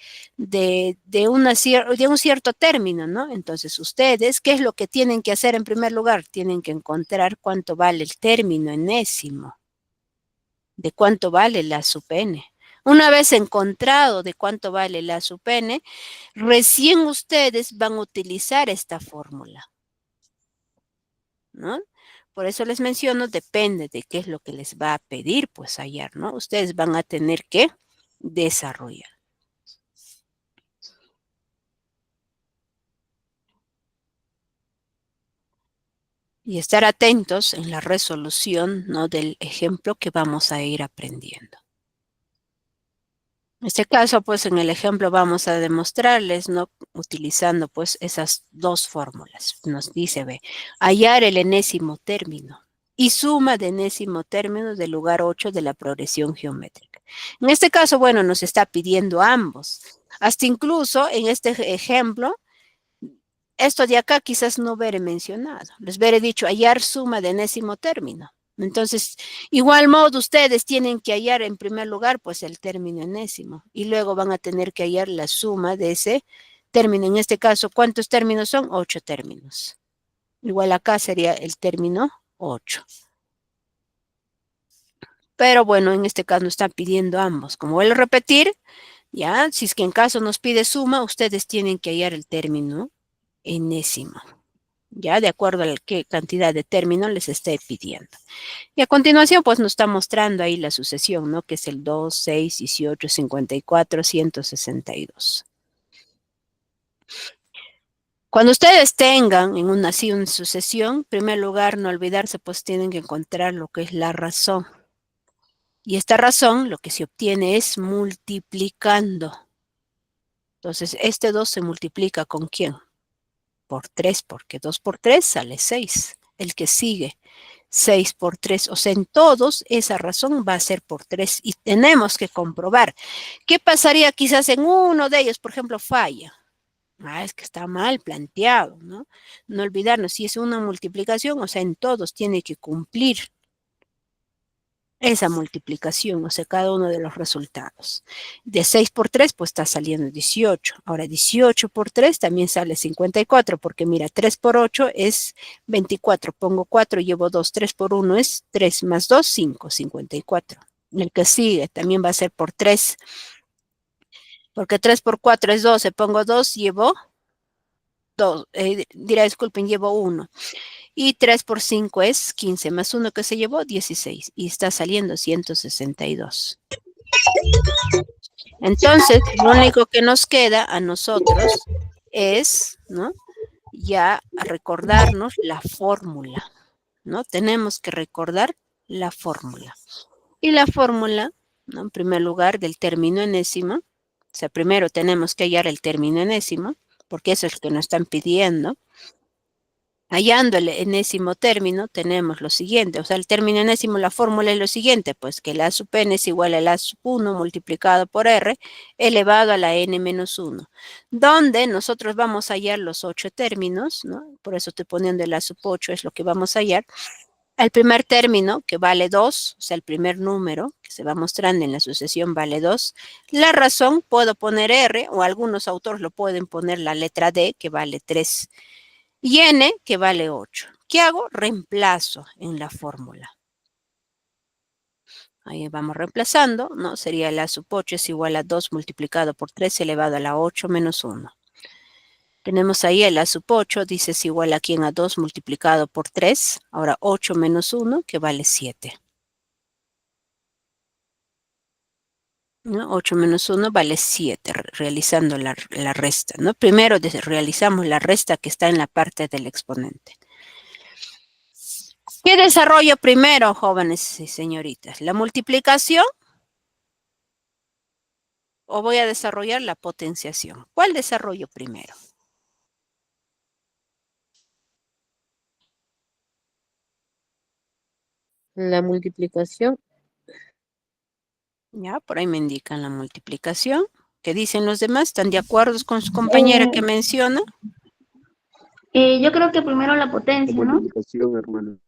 un cierto término, ¿no? Entonces, ustedes, ¿qué es lo que tienen que hacer en primer lugar? Tienen que encontrar cuánto vale el término enésimo, de cuánto vale la sub n. Una vez encontrado de cuánto vale la sub n, recién ustedes van a utilizar esta fórmula, ¿no? Por eso les menciono, depende de qué es lo que les va a pedir, pues hallar, ¿no? Ustedes van a tener que desarrollar. Y estar atentos en la resolución, ¿no? Del ejemplo que vamos a ir aprendiendo. En este caso, pues en el ejemplo vamos a demostrarles, ¿no? Utilizando pues esas dos fórmulas. Nos dice, ve, hallar el enésimo término y suma de enésimo término del lugar 8 de la progresión geométrica. En este caso, bueno, nos está pidiendo ambos. Hasta incluso en este ejemplo, esto de acá quizás no veré mencionado. Les veré dicho hallar suma de enésimo término. Entonces, igual modo, ustedes tienen que hallar en primer lugar, pues, el término enésimo. Y luego van a tener que hallar la suma de ese término. En este caso, ¿cuántos términos son? 8 términos. Igual acá sería el término 8. Pero bueno, en este caso nos están pidiendo ambos. Como vuelvo a repetir, ya, si es que en caso nos pide suma, ustedes tienen que hallar el término enésimo. Ya, de acuerdo a qué cantidad de términos les esté pidiendo. Y a continuación, pues nos está mostrando ahí la sucesión, ¿no? Que es el 2, 6, 18, 54, 162. Cuando ustedes tengan en una sucesión, en primer lugar, no olvidarse, pues tienen que encontrar lo que es la razón. Y esta razón, lo que se obtiene es multiplicando. Entonces, este 2 se multiplica ¿con quién? Por 3, porque 2 por 3 sale 6. El que sigue, 6 por 3, o sea, en todos esa razón va a ser por 3 y tenemos que comprobar. ¿Qué pasaría quizás en uno de ellos, por ejemplo, falla? Es que está mal planteado, ¿no? No olvidarnos, si es una multiplicación, o sea, en todos tiene que cumplir esa multiplicación, o sea, cada uno de los resultados. De 6 por 3, pues está saliendo 18. Ahora, 18 por 3 también sale 54, porque mira, 3 por 8 es 24. Pongo 4, llevo 2. 3 por 1 es 3 más 2, 5, 54. El que sigue también va a ser por 3, porque 3 por 4 es 12. Pongo 2, llevo 2. Disculpen, llevo 1. Y 3 por 5 es 15, más 1 que se llevó, 16. Y está saliendo 162. Entonces, lo único que nos queda a nosotros es, ¿no? Ya recordarnos la fórmula, ¿no? Tenemos que recordar la fórmula. Y la fórmula, ¿no? En primer lugar, del término enésimo. O sea, primero tenemos que hallar el término enésimo, porque eso es lo que nos están pidiendo. Hallando el enésimo término, tenemos lo siguiente. O sea, el término enésimo, la fórmula es lo siguiente, pues que el A sub n es igual al A sub 1 multiplicado por R elevado a la n menos 1, donde nosotros vamos a hallar los 8 términos, ¿no? Por eso estoy poniendo el A sub 8, es lo que vamos a hallar. El primer término, que vale 2, o sea, el primer número que se va mostrando en la sucesión vale 2. La razón, puedo poner R, o algunos autores lo pueden poner la letra D, que vale 3. Y n, que vale 8. ¿Qué hago? Reemplazo en la fórmula. Ahí vamos reemplazando, ¿no? Sería la sub 8 es igual a 2 multiplicado por 3 elevado a la 8 menos 1. Tenemos ahí el a sub 8, dice es igual a quién a 2 multiplicado por 3. Ahora 8 menos 1, que vale 7. ¿No? 8 menos 1 vale 7, realizando la resta, ¿no? Primero realizamos la resta que está en la parte del exponente. ¿Qué desarrollo primero, jóvenes y señoritas? ¿La multiplicación? ¿O voy a desarrollar la potenciación? ¿Cuál desarrollo primero? La multiplicación. Ya, por ahí me indican la multiplicación. ¿Qué dicen los demás? ¿Están de acuerdo con su compañera que menciona? Yo creo que primero la potencia, ¿no? Multiplicación, hermano.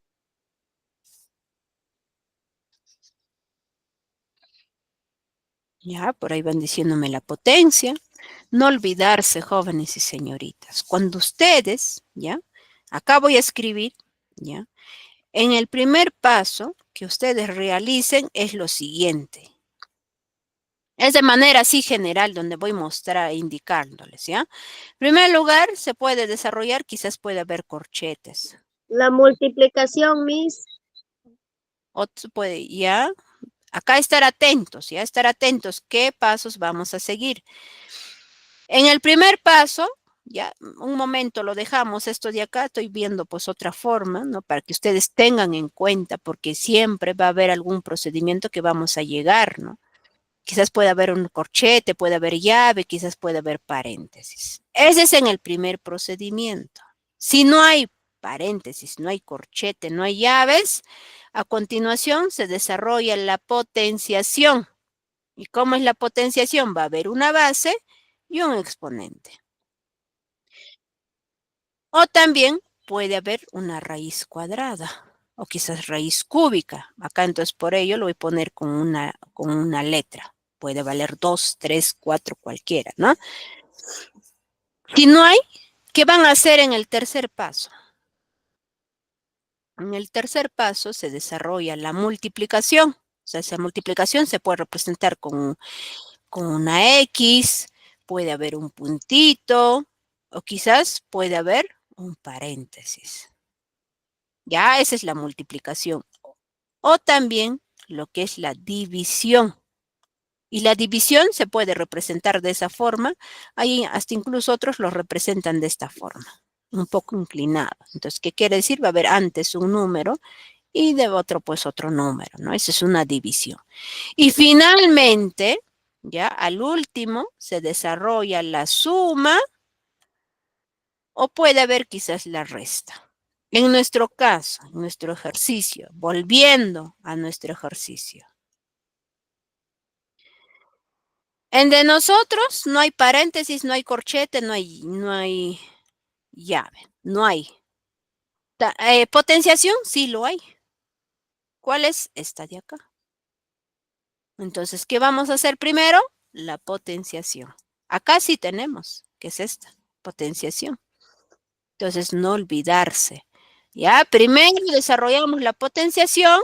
Ya, por ahí van diciéndome la potencia. No olvidarse, jóvenes y señoritas, cuando ustedes, ya, acá voy a escribir, ya, en el primer paso que ustedes realicen es lo siguiente. Es de manera así general donde voy a mostrar, indicándoles, ¿ya? En primer lugar, se puede desarrollar, quizás puede haber corchetes. La multiplicación, Miss. Otro puede, ¿ya? Acá estar atentos, ¿ya? Estar atentos qué pasos vamos a seguir. En el primer paso, ya, un momento lo dejamos esto de acá, estoy viendo pues otra forma, ¿no? Para que ustedes tengan en cuenta, porque siempre va a haber algún procedimiento que vamos a llegar, ¿no? Quizás puede haber un corchete, puede haber llave, quizás puede haber paréntesis. Ese es en el primer procedimiento. Si no hay paréntesis, no hay corchete, no hay llaves, a continuación se desarrolla la potenciación. ¿Y cómo es la potenciación? Va a haber una base y un exponente. O también puede haber una raíz cuadrada o quizás raíz cúbica. Acá entonces por ello lo voy a poner con una letra. Puede valer 2, 3, 4, cualquiera, ¿no? Si no hay, ¿qué van a hacer en el tercer paso? En el tercer paso se desarrolla la multiplicación. O sea, esa multiplicación se puede representar con una X, puede haber un puntito, o quizás puede haber un paréntesis. Ya, esa es la multiplicación. O también lo que es la división. Y la división se puede representar de esa forma. Ahí hasta incluso otros lo representan de esta forma, un poco inclinado. Entonces, ¿qué quiere decir? Va a haber antes un número y de otro pues otro número, ¿no? Esa es una división. Y finalmente, ya al último se desarrolla la suma o puede haber quizás la resta. En nuestro caso, en nuestro ejercicio, volviendo a nuestro ejercicio. En de nosotros no hay paréntesis, no hay corchete, no hay llave, no hay. Potenciación sí lo hay. ¿Cuál es? Esta de acá. Entonces, ¿qué vamos a hacer primero? La potenciación. Acá sí tenemos, que es esta, potenciación. Entonces, no olvidarse. Ya, primero desarrollamos la potenciación.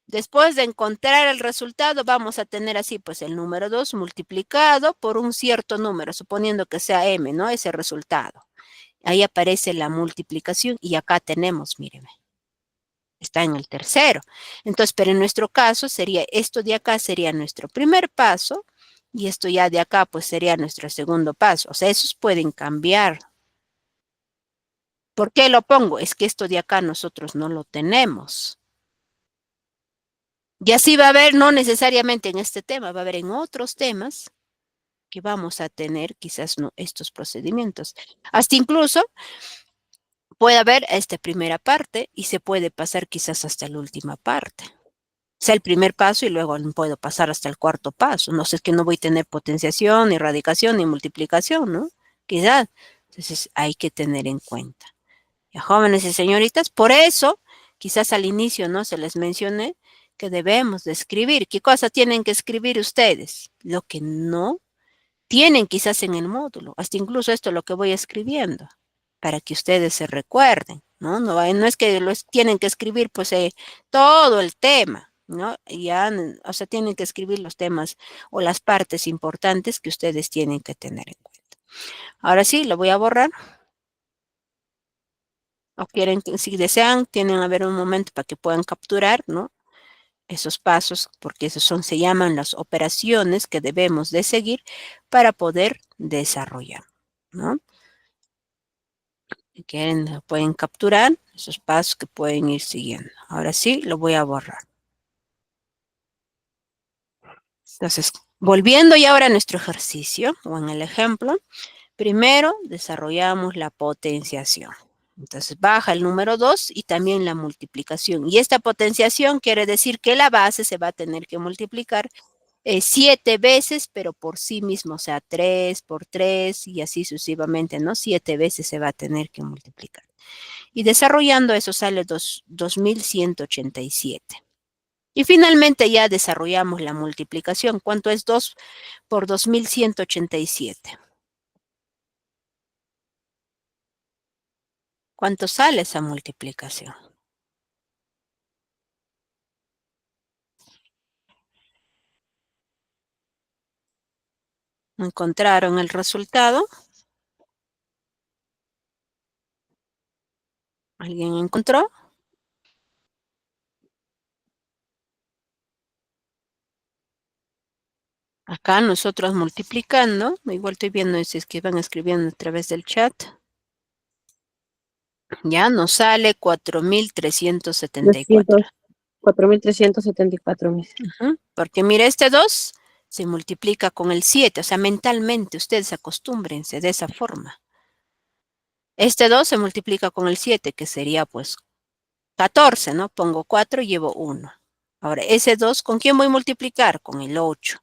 Después de encontrar el resultado, vamos a tener así, pues, el número 2 multiplicado por un cierto número, suponiendo que sea m, ¿no? Ese resultado. Ahí aparece la multiplicación y acá tenemos, míreme. Está en el tercero. Entonces, pero en nuestro caso sería, esto de acá sería nuestro primer paso y esto ya de acá pues sería nuestro segundo paso. O sea, esos pueden cambiar. ¿Por qué lo pongo? Es que esto de acá nosotros no lo tenemos. Y así va a haber, no necesariamente en este tema, va a haber en otros temas que vamos a tener quizás no, estos procedimientos. Hasta incluso puede haber esta primera parte y se puede pasar quizás hasta la última parte. O sea, el primer paso y luego puedo pasar hasta el cuarto paso. No sé, es que no voy a tener potenciación, ni radicación, ni multiplicación, ¿no? Quizás. Entonces hay que tener en cuenta. Ya, jóvenes y señoritas, por eso, quizás al inicio, ¿no? Se les mencioné que debemos de escribir. ¿Qué cosa tienen que escribir ustedes? Lo que no tienen quizás en el módulo. Hasta incluso esto lo que voy escribiendo, para que ustedes se recuerden, ¿no? No, no es que tienen que escribir, pues, todo el tema, ¿no? Ya, o sea, tienen que escribir los temas o las partes importantes que ustedes tienen que tener en cuenta. Ahora sí, lo voy a borrar. O quieren, si desean, tienen a ver un momento para que puedan capturar, ¿no? Esos pasos, porque esos se llaman las operaciones que debemos de seguir para poder desarrollar, ¿no? Si quieren, pueden capturar esos pasos que pueden ir siguiendo. Ahora sí, lo voy a borrar. Entonces, volviendo ya ahora a nuestro ejercicio, o en el ejemplo, primero desarrollamos la potenciación. Entonces baja el número 2 y también la multiplicación. Y esta potenciación quiere decir que la base se va a tener que multiplicar 7 veces, pero por sí mismo, o sea, 3 por 3 y así sucesivamente, ¿no? 7 veces se va a tener que multiplicar. Y desarrollando eso sale 2187. Y finalmente ya desarrollamos la multiplicación. ¿Cuánto es 2 por 2187? ¿Cuánto sale esa multiplicación? ¿Encontraron el resultado? ¿Alguien encontró? Acá nosotros multiplicando, igual estoy viendo si es que van escribiendo a través del chat. Ya nos sale 4.374. 4.374. Porque mire, este 2 se multiplica con el 7, o sea, mentalmente ustedes acostúmbrense de esa forma. Este 2 se multiplica con el 7, que sería pues 14, ¿no? Pongo 4 y llevo 1. Ahora, ese 2, ¿con quién voy a multiplicar? Con el 8,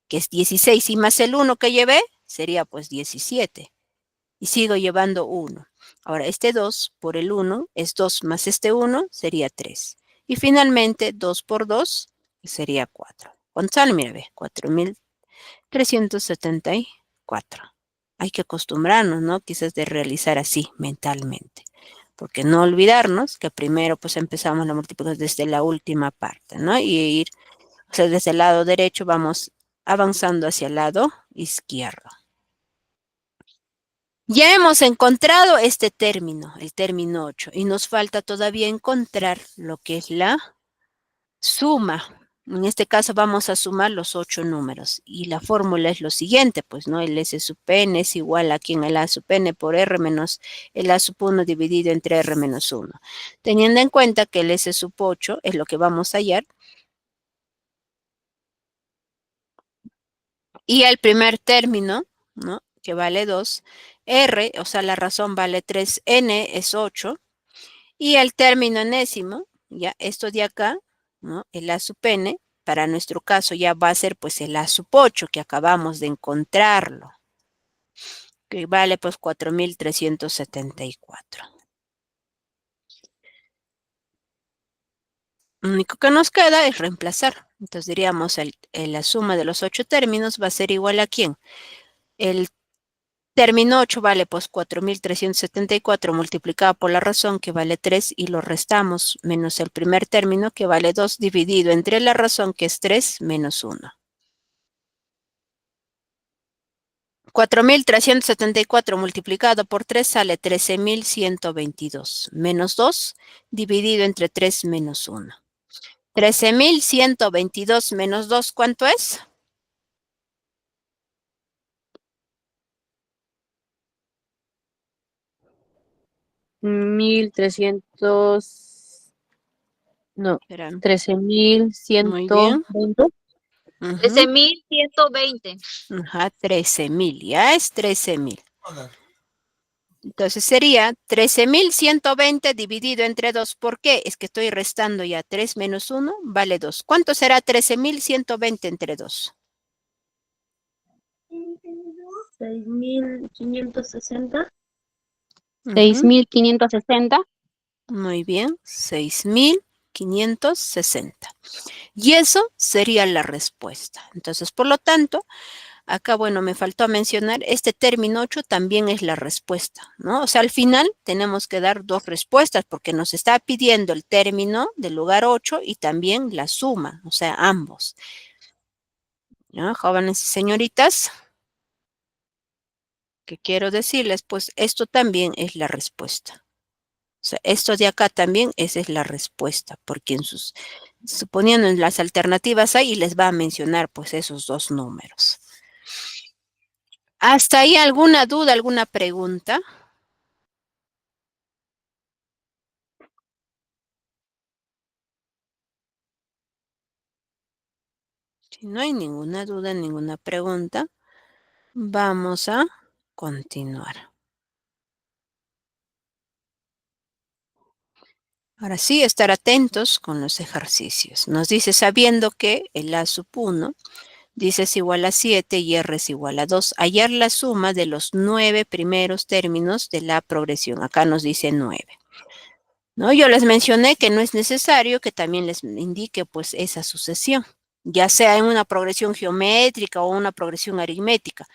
que es 16, y más el 1 que llevé, sería pues 17. Y sigo llevando 1. Ahora, este 2 por el 1 es 2 más este 1 sería 3. Y finalmente, 2 por 2 sería 4. ¿Cuánto sale? Mira, ve, 4.374. Hay que acostumbrarnos, ¿no? Quizás de realizar así mentalmente. Porque no olvidarnos que primero pues empezamos la multiplicación desde la última parte, ¿no? Y ir, o sea, desde el lado derecho vamos avanzando hacia el lado izquierdo. Ya hemos encontrado este término, el término 8, y nos falta todavía encontrar lo que es la suma. En este caso vamos a sumar los 8 números y la fórmula es lo siguiente, pues, ¿no? El S sub n es igual a quien el A sub n por R menos el A sub 1 dividido entre R menos 1. Teniendo en cuenta que el S sub 8 es lo que vamos a hallar. Y el primer término, ¿no? Que vale 2. R, o sea, la razón vale 3, N es 8. Y el término enésimo, ya esto de acá, ¿no? El A sub n, para nuestro caso ya va a ser pues el A sub 8 que acabamos de encontrarlo, que vale pues 4.374. Lo único que nos queda es reemplazar. Entonces diríamos la suma de los 8 términos va a ser igual a ¿quién? El término 8 vale pues 4.374 multiplicado por la razón que vale 3 y lo restamos menos el primer término que vale 2 dividido entre la razón que es 3 menos 1. 4.374 multiplicado por 3 sale 13.122 menos 2 dividido entre 3 menos 1. 13.122 menos 2, ¿cuánto es? 1.300, no, Espera. 13.120. Muy bien. 13.120. Ajá, 13.000, ya es 13.000. Entonces sería 13.120 dividido entre 2. ¿Por qué? Es que estoy restando ya 3 menos 1 vale 2. ¿Cuánto será 13.120 entre 2? 6.560. 6.560. Muy bien, 6.560. Y eso sería la respuesta. Entonces, por lo tanto, acá, bueno, me faltó mencionar, este término 8 también es la respuesta, ¿no? O sea, al final tenemos que dar dos respuestas porque nos está pidiendo el término del lugar 8 y también la suma, o sea, ambos. ¿No? Jóvenes y señoritas, ¿qué quiero decirles? Pues esto también es la respuesta. O sea, esto de acá también, esa es la respuesta, porque suponiendo en las alternativas ahí les va a mencionar pues esos dos números. ¿Hasta ahí alguna duda, alguna pregunta? Si no hay ninguna duda, ninguna pregunta, vamos a continuar. Ahora sí, estar atentos con los ejercicios. Nos dice, sabiendo que el A sub 1 dice es igual a 7 y R es igual a 2. Hallar la suma de los 9 primeros términos de la progresión. Acá nos dice 9. ¿No? Yo les mencioné que no es necesario que también les indique pues esa sucesión, ya sea en una progresión geométrica o una progresión aritmética.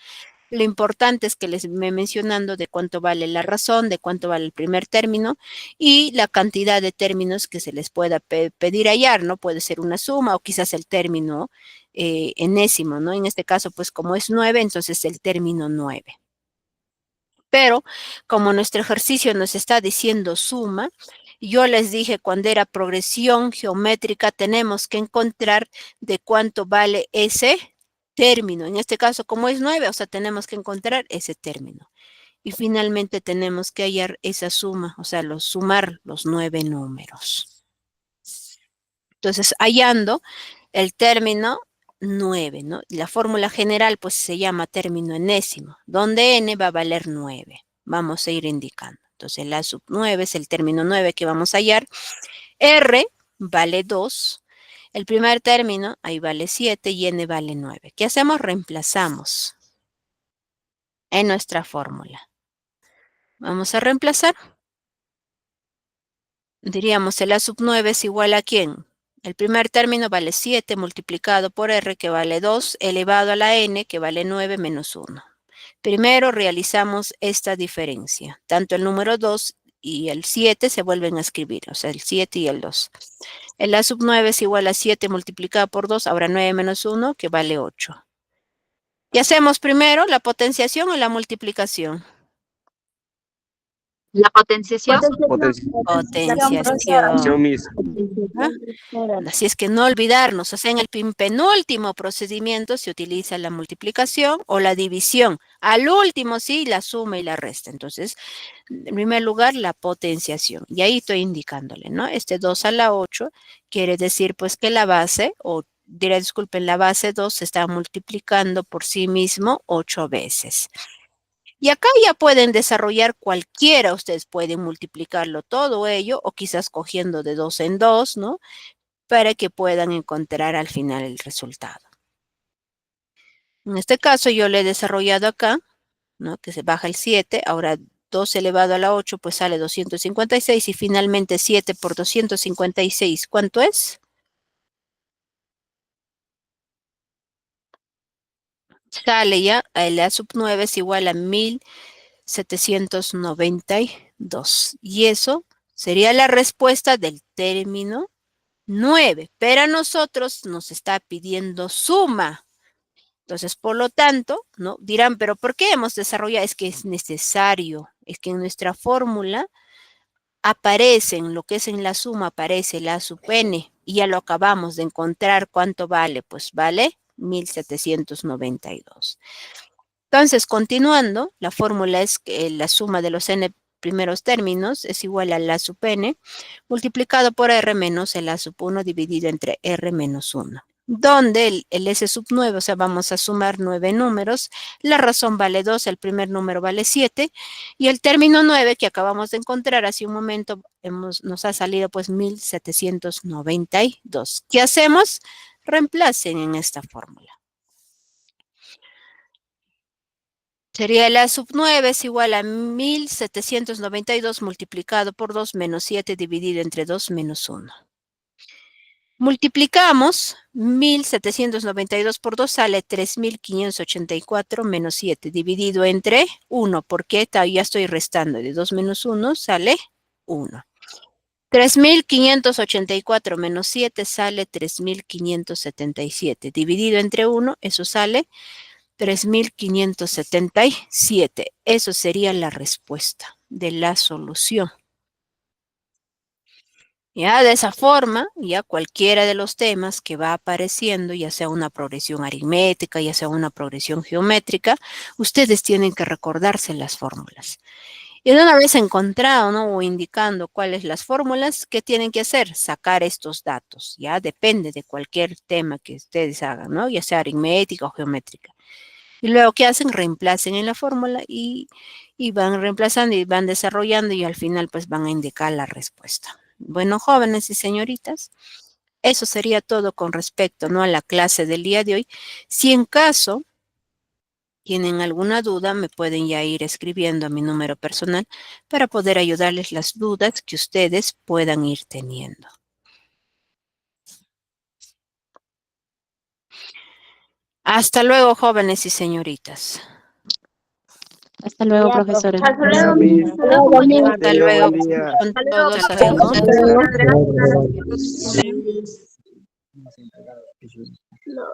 Lo importante es que les me mencionando de cuánto vale la razón, de cuánto vale el primer término y la cantidad de términos que se les pueda pedir hallar, ¿no? Puede ser una suma o quizás el término enésimo, ¿no? En este caso, pues como es 9, entonces el término 9. Pero como nuestro ejercicio nos está diciendo suma, yo les dije cuando era progresión geométrica tenemos que encontrar de cuánto vale ese término. En este caso, como es 9, o sea, tenemos que encontrar ese término. Y finalmente tenemos que hallar esa suma, o sea, sumar los 9 números. Entonces, hallando el término 9, ¿no? La fórmula general, pues, se llama término enésimo, donde n va a valer 9. Vamos a ir indicando. Entonces, la sub 9 es el término 9 que vamos a hallar. R vale 2. El primer término, ahí vale 7 y n vale 9. ¿Qué hacemos? Reemplazamos en nuestra fórmula. Vamos a reemplazar. Diríamos, el A sub 9 es igual a ¿quién? El primer término vale 7 multiplicado por R, que vale 2, elevado a la n, que vale 9 menos 1. Primero realizamos esta diferencia. Tanto el número 2 y el 7 se vuelven a escribir, o sea, el 7 y el 2. El A sub 9 es igual a 7 multiplicado por 2, ahora 9 menos 1, que vale 8. ¿Y hacemos primero la potenciación o la multiplicación? La potenciación. Potenciación. Miss. ¿Ah? Así es que no olvidarnos, o sea, en el penúltimo procedimiento se utiliza la multiplicación o la división. Al último sí, la suma y la resta. Entonces, en primer lugar, la potenciación. Y ahí estoy indicándole, ¿no? Este 2 a la 8 quiere decir pues que la base, o diré, disculpen, la base 2 se está multiplicando por sí mismo 8 veces. Y acá ya pueden desarrollar cualquiera, ustedes pueden multiplicarlo todo ello o quizás cogiendo de 2 en 2, ¿no? Para que puedan encontrar al final el resultado. En este caso yo le he desarrollado acá, ¿no? Que se baja el 7, ahora 2 elevado a la 8 pues sale 256 y finalmente 7 por 256, ¿cuánto es? Sale ya, el A sub 9 es igual a 1792. Y eso sería la respuesta del término 9. Pero a nosotros nos está pidiendo suma. Entonces, por lo tanto, ¿no? Dirán, pero ¿por qué hemos desarrollado? Es que es necesario. Es que en nuestra fórmula aparecen, lo que es en la suma, aparece la sub n. Y ya lo acabamos de encontrar. ¿Cuánto vale? Pues vale 1792. Entonces, continuando, la fórmula es que la suma de los n primeros términos es igual a la sub n multiplicado por r menos el a sub 1 dividido entre r menos 1. donde el S sub 9, o sea, vamos a sumar 9 números, la razón vale 2, el primer número vale 7, y el término 9 que acabamos de encontrar hace un momento, nos ha salido pues 1792. ¿Qué hacemos? Reemplacen en esta fórmula. Sería el A sub 9 es igual a 1792 multiplicado por 2 menos 7 dividido entre 2 menos 1. Multiplicamos 1792 por 2 sale 3584 menos 7 dividido entre 1, porque ya estoy restando de 2 menos 1 sale 1. 3584 menos 7 sale 3577 dividido entre 1, eso sale 3577. Eso sería la respuesta de la solución. Ya de esa forma, ya cualquiera de los temas que va apareciendo, ya sea una progresión aritmética, ya sea una progresión geométrica, ustedes tienen que recordarse las fórmulas. Y una vez encontrado, ¿no? O indicando cuáles las fórmulas, ¿qué tienen que hacer? Sacar estos datos. Ya depende de cualquier tema que ustedes hagan, ¿no? Ya sea aritmética o geométrica. Y luego, ¿qué hacen? Reemplacen en la fórmula y van reemplazando y van desarrollando y al final pues van a indicar la respuesta. Bueno, jóvenes y señoritas, eso sería todo con respecto, ¿no? A la clase del día de hoy. Si en caso tienen alguna duda, me pueden ya ir escribiendo a mi número personal para poder ayudarles las dudas que ustedes puedan ir teniendo. Hasta luego, jóvenes y señoritas. Hasta luego, profesora. Hasta luego, Miss. Hasta luego. Con todos, amigos. No.